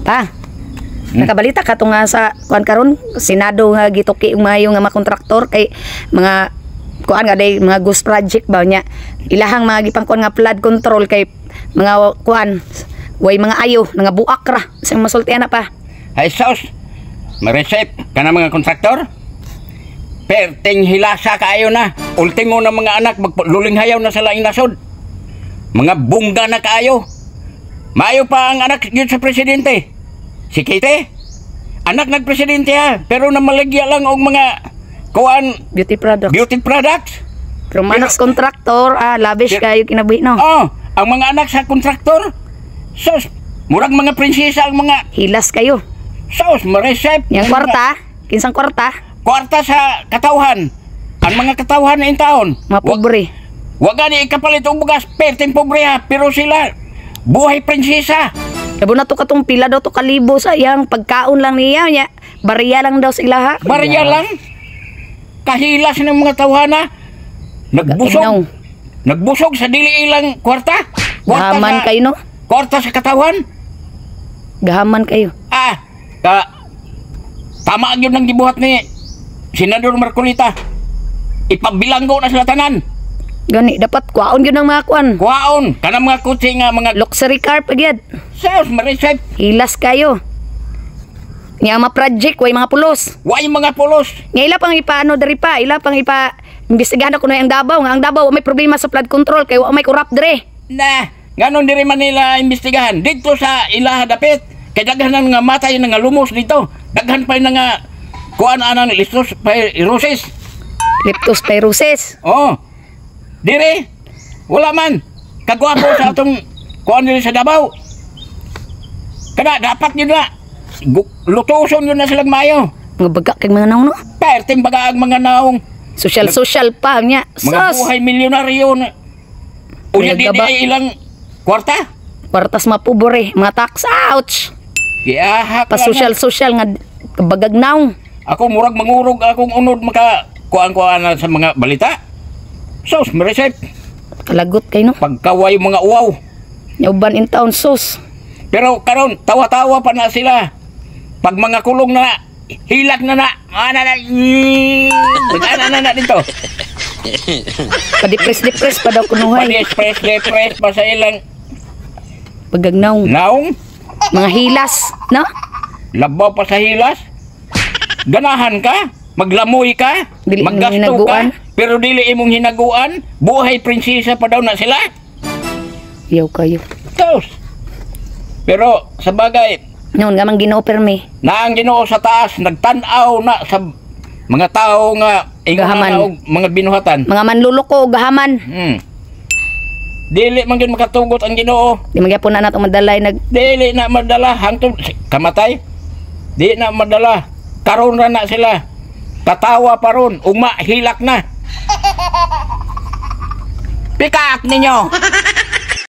Pa, nakabalita ka to nga sa kuan karon Senado nga gituki ang mga kontraktor kay mga kuan nga day mga ghost project ba nya ilahang mga gipangkuan nga flood control kay mga kuan way mga ayo nga buak ra sa masultian na pa. Ay sos, ma-receive ka na mga kontraktor? Perting hilasa kaayo na. Ultimo na mga anak magluling hayaw na sa laing nasod. Mga bungga na kaayo. Maayo pa ang anak yun sa presidente. Si Kite, anak nagpresidente ha, pero namaligya lang og mga kuan Beauty products. Pero manas kontraktor, labish kayo kinabuhi no. Oh, ang mga anak sa kontraktor, sos, murag mga prinsesa ang mga Hilas kayo. sos, ma-receive. Yang kwarta, kinsang kwarta, Kwarta sa katawhan. Ang mga katawhan na taon. mapobre. Wag ni ikapalit og bugas, perting pobre ha, pero sila buhay prinsesa. Labo na to katong pila daw to kalibo sa iyang pagkaon lang niya nya. Bariya lang daw sila ha. Barya lang. Kahilas ng mga tawhana. Gaginaw. Nagbusog sa dili ilang kwarta. Gahaman kayo no? Kwarta sa katawhan. Gahaman kayo. Tama gyud nang gibuhat ni Senador Marcolita. Ipabilanggo na sila tanan. Gani dapat kuaon gyud ng mga kuan. Kuwaon kanang mga kutsi nga mga Luxury car pa gyud. sales ma-receive. Hilas kayo. Nga mga project way mga pulos. Way mga pulos. Nga ila pang ipaano dari pa, ila pang imbestigahan ako na ang Davao, nga ang Davao may problema sa flood control kay wa may corrupt dire. Na, ganon diri man nila imbestigahan dito sa ilaha dapit. Kay daghan nga matay nga lumos dito. Daghan pa na nga kuan anang leptospirosis. Leptospirosis. Oh. Dire. Wala man. Kagwapo sa atong kuan diri sa Davao. Kada dapat yun na. Lutuson yun na silang mayo. Mga baga kay mga naong no. Perting baga ang mga naong. Social pa nya. Mga buhay milyonaryo na. Unya di ilang kwarta. Kwartas mapubore, mga tax ouch. Gihahak Pa social nga bagagnaw. Ako murag mangurog akong unod maka kuan-kuan sa mga balita. Sos, ma-receive. Kalagot kay no. Pagkaway mga uwaw. Uban in town sus. Pero karon tawa-tawa pa na sila. Pag mga kulong na hilak na na. Ana na dito. Padipres pa daw kunuhay. Padipres pa sa ilang Bagagnaw. naong. Mga hilas, no? Labaw pa sa hilas. Ganahan ka. Maglamoy ka. Dili imong Maggasto hinaguan. ka. Pero dili imong hinaguan. Buhay prinsesa pa daw na sila. Yaw kayo. Tos. Pero sa bagay, Noon nga man Ginoo permi. na ang Ginoo sa taas nagtan-aw na sa mga tao nga Gahaman. og mga binuhatan. Mga manluloko gahaman. Dili man gyud makatugot ang Ginoo. Di magyapon na nato madalay Dili na madala hangtod kamatay. Di na madala. Karon ra na sila. Katawa pa ron, hilak na. Pikak ninyo.